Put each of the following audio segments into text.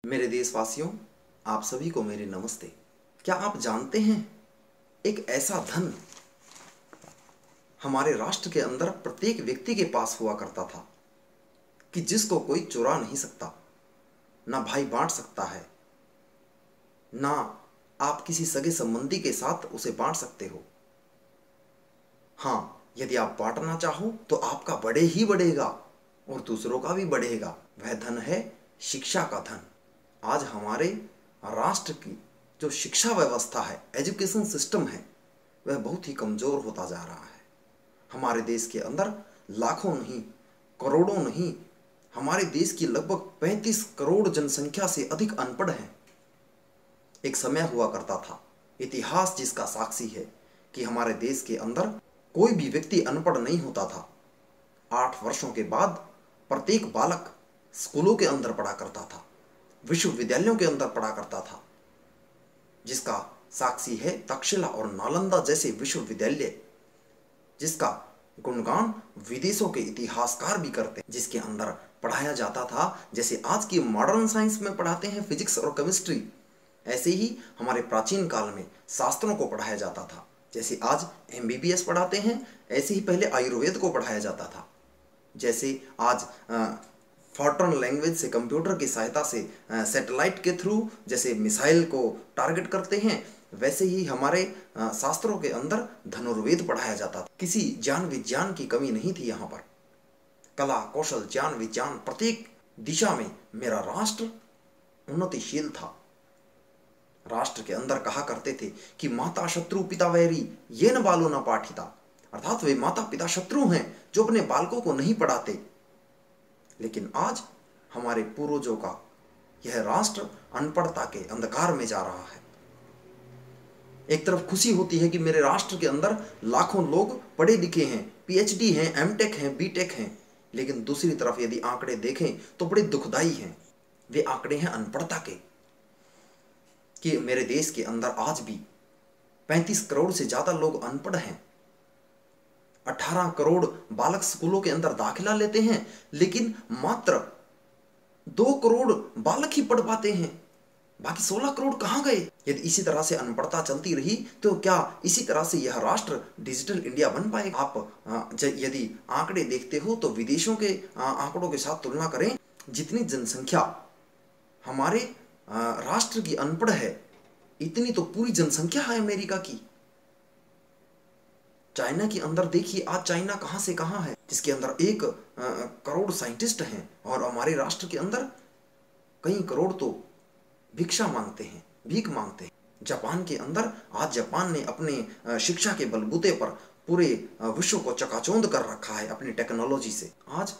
मेरे देशवासियों, आप सभी को मेरे नमस्ते। क्या आप जानते हैं, एक ऐसा धन हमारे राष्ट्र के अंदर प्रत्येक व्यक्ति के पास हुआ करता था कि जिसको कोई चुरा नहीं सकता, ना भाई बांट सकता है, ना आप किसी सगे संबंधी के साथ उसे बांट सकते हो। हाँ, यदि आप बांटना चाहो तो आपका बढ़े ही बढ़ेगा और दूसरों का भी बढ़ेगा। वह धन है शिक्षा का धन। आज हमारे राष्ट्र की जो शिक्षा व्यवस्था है, एजुकेशन सिस्टम है, वह बहुत ही कमज़ोर होता जा रहा है। हमारे देश के अंदर लाखों नहीं, करोड़ों नहीं, हमारे देश की लगभग 35 करोड़ जनसंख्या से अधिक अनपढ़ हैं। एक समय हुआ करता था, इतिहास जिसका साक्षी है, कि हमारे देश के अंदर कोई भी व्यक्ति अनपढ़ नहीं होता था। 8 वर्षों के बाद प्रत्येक बालक स्कूलों के अंदर पढ़ा करता था, विश्वविद्यालयों के अंदर पढ़ा करता था, जिसका साक्षी है तक्षशिला और नालंदा जैसे विश्वविद्यालय, जिसका गुणगान विदेशों के इतिहासकार भी करते हैं, जिसके अंदर पढ़ाया जाता था जैसे आज की मॉडर्न साइंस में पढ़ाते हैं फिजिक्स और केमिस्ट्री, ऐसे ही हमारे प्राचीन काल में शास्त्रों को पढ़ाया जाता था। जैसे आज MBBS पढ़ाते हैं, ऐसे ही पहले आयुर्वेद को पढ़ाया जाता था। जैसे आज फॉरट्रन लैंग्वेज से, कंप्यूटर की सहायता से, सैटेलाइट के थ्रू जैसे मिसाइल को टारगेट करते हैं, वैसे ही हमारे शास्त्रों के अंदर धनुर्वेद पढ़ाया जाता था। किसी ज्ञान विज्ञान की कमी नहीं थी। यहाँ पर कला, कौशल, ज्ञान विज्ञान प्रत्येक दिशा में मेरा राष्ट्र उन्नतिशील था। राष्ट्र के अंदर कहा करते थे कि माता शत्रु पिता वैरी ये न बालो न पाठिता, अर्थात वे माता पिता शत्रु हैं जो अपने बालकों को नहीं पढ़ाते। लेकिन आज हमारे पूर्वजों का यह राष्ट्र अनपढ़ता के अंधकार में जा रहा है। एक तरफ खुशी होती है कि मेरे राष्ट्र के अंदर लाखों लोग पढ़े लिखे हैं, PhD हैं, MTech हैं, BTech हैं, लेकिन दूसरी तरफ यदि आंकड़े देखें तो बड़े दुखदाई हैं। वे आंकड़े हैं अनपढ़ता के, कि मेरे देश के अंदर आज भी 35 करोड़ से ज्यादा लोग अनपढ़ हैं। 18 करोड़ बालक स्कूलों के अंदर दाखिला लेते हैं, लेकिन मात्र 2 करोड़ बालक ही पढ़ पाते हैं। बाकी 16 करोड़ कहाँ गए? यदि इसी तरह से अनपढ़ता चलती रही तो क्या इसी तरह से यह राष्ट्र डिजिटल इंडिया बन पाएगा? आप यदि आंकड़े देखते हो तो विदेशों के आंकड़ों के साथ तुलना करें, जितनी जनसंख्या हमारे राष्ट्र की अनपढ़ है, इतनी तो पूरी जनसंख्या है अमेरिका की। चाइना के अंदर देखिए, आज चाइना कहां से कहां है, जिसके अंदर 1 करोड़ साइंटिस्ट हैं, और हमारे राष्ट्र के अंदर कई करोड़ तो भिक्षा मांगते हैं, भीख मांगते हैं। जापान के अंदर आज जापान ने अपने शिक्षा के बलबूते पर पूरे विश्व को चकाचौंध कर रखा है अपनी टेक्नोलॉजी से। आज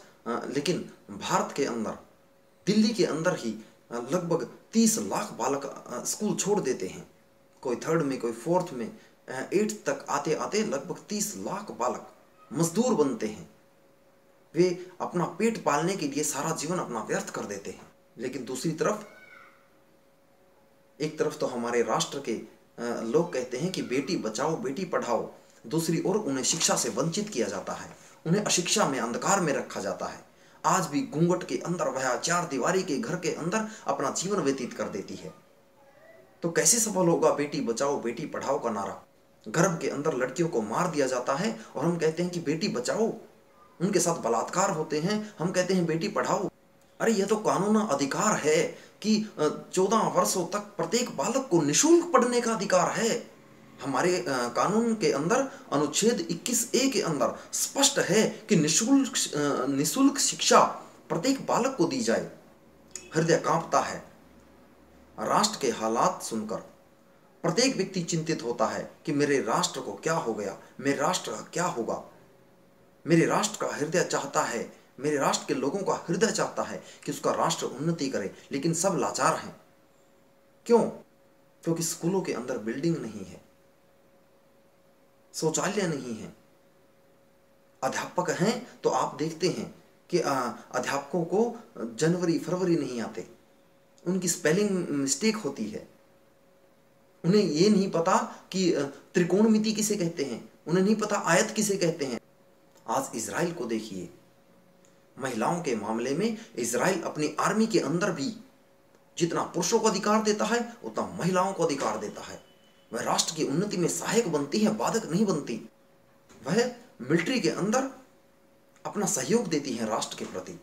लेकिन भारत के अंदर, दिल्ली के अंदर ही लगभग 30 लाख बालक स्कूल छोड़ देते हैं। कोई 3rd में, कोई 4th में, 8th तक आते आते लगभग 30 लाख बालक मजदूर बनते हैं। वे अपना पेट पालने के लिए सारा जीवन अपना व्यर्थ कर देते हैं। लेकिन दूसरी तरफ, एक तरफ तो हमारे राष्ट्र के लोग कहते हैं कि बेटी बचाओ बेटी पढ़ाओ, दूसरी ओर उन्हें शिक्षा से वंचित किया जाता है, उन्हें अशिक्षा में, अंधकार में रखा जाता है। आज भी घूंघट के अंदर वह 4 दीवारी के घर के अंदर अपना जीवन व्यतीत कर देती है। तो कैसे सफल होगा बेटी बचाओ बेटी पढ़ाओ का नारा? गर्भ के अंदर लड़कियों को मार दिया जाता है और हम कहते हैं कि बेटी बचाओ, उनके साथ बलात्कार होते हैं, हम कहते हैं बेटी पढ़ाओ। अरे यह तो कानूनी अधिकार है कि 14 वर्षों तक प्रत्येक बालक को निःशुल्क पढ़ने का अधिकार है। हमारे कानून के अंदर अनुच्छेद 21A के अंदर स्पष्ट है कि निःशुल्क शिक्षा प्रत्येक बालक को दी जाए। हृदय कांपता है राष्ट्र के हालात सुनकर। प्रत्येक व्यक्ति चिंतित होता है कि मेरे राष्ट्र को क्या हो गया, मेरे राष्ट्र का क्या होगा। मेरे राष्ट्र का हृदय चाहता है, मेरे राष्ट्र के लोगों का हृदय चाहता है कि उसका राष्ट्र उन्नति करे, लेकिन सब लाचार हैं। क्यों? क्योंकि स्कूलों के अंदर बिल्डिंग नहीं है, शौचालय नहीं है। अध्यापक हैं तो आप देखते हैं कि अध्यापकों को जनवरी फरवरी नहीं आते, उनकी स्पेलिंग मिस्टेक होती है। उन्हें ये नहीं पता कि त्रिकोणमिति किसे कहते हैं, उन्हें नहीं पता आयत किसे कहते हैं। आज इजराइल को देखिए, महिलाओं के मामले में इजराइल अपनी आर्मी के अंदर भी जितना पुरुषों को अधिकार देता है उतना महिलाओं को अधिकार देता है। वह राष्ट्र की उन्नति में सहायक बनती है, बाधक नहीं बनती। वह मिलिट्री के अंदर अपना सहयोग देती है राष्ट्र के प्रति,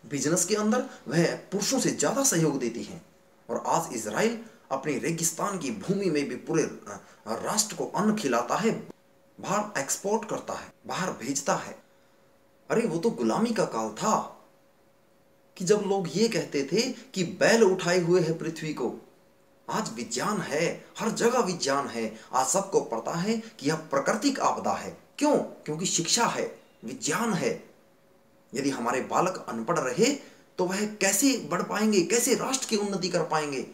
बिजनेस के अंदर वह पुरुषों से ज्यादा सहयोग देती है। और आज इजराइल अपनी रेगिस्तान की भूमि में भी पूरे राष्ट्र को अन्न खिलाता है, बाहर एक्सपोर्ट करता है, बाहर भेजता है। अरे वो तो गुलामी का काल था कि जब लोग ये कहते थे कि बैल उठाए हुए है पृथ्वी को। आज विज्ञान है, हर जगह विज्ञान है। आज सबको पता है कि यह प्राकृतिक आपदा है। क्यों? क्योंकि शिक्षा है, विज्ञान है। यदि हमारे बालक अनपढ़ रहे तो वह कैसे बढ़ पाएंगे, कैसे राष्ट्र की उन्नति कर पाएंगे?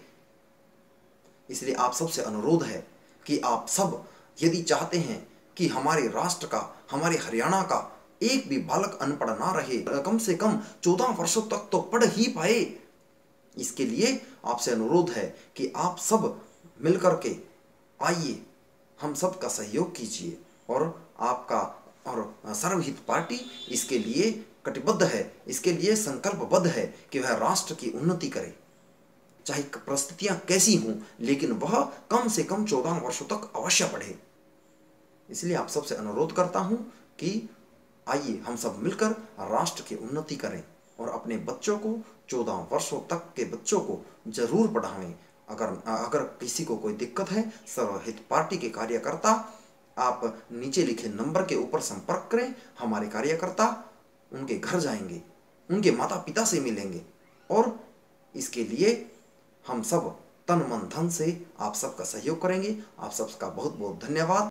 इसलिए आप सबसे अनुरोध है कि आप सब यदि चाहते हैं कि हमारे राष्ट्र का, हमारे हरियाणा का एक भी बालक अनपढ़ ना रहे, कम से कम 14 वर्षों तक तो पढ़ ही पाए, इसके लिए आपसे अनुरोध है कि आप सब मिलकर के आइए, हम सब का सहयोग कीजिए। और आपका और सर्वहित पार्टी इसके लिए कटिबद्ध है, इसके लिए संकल्पबद्ध है कि वह राष्ट्र की उन्नति करे, चाहे परिस्थितियां कैसी हों, लेकिन वह कम से कम 14 वर्षों तक अवश्य पढ़े। इसलिए आप सबसे अनुरोध करता हूं कि आइए हम सब मिलकर राष्ट्र की उन्नति करें और अपने बच्चों को, 14 वर्षों तक के बच्चों को जरूर पढ़ाएं। अगर किसी को कोई दिक्कत है, सर्वहित पार्टी के कार्यकर्ता आप नीचे लिखे नंबर के ऊपर संपर्क करें। हमारे कार्यकर्ता उनके घर जाएंगे, उनके माता पिता से मिलेंगे और इसके लिए हम सब तन मन धन से आप सबका सहयोग करेंगे। आप सबका बहुत बहुत धन्यवाद।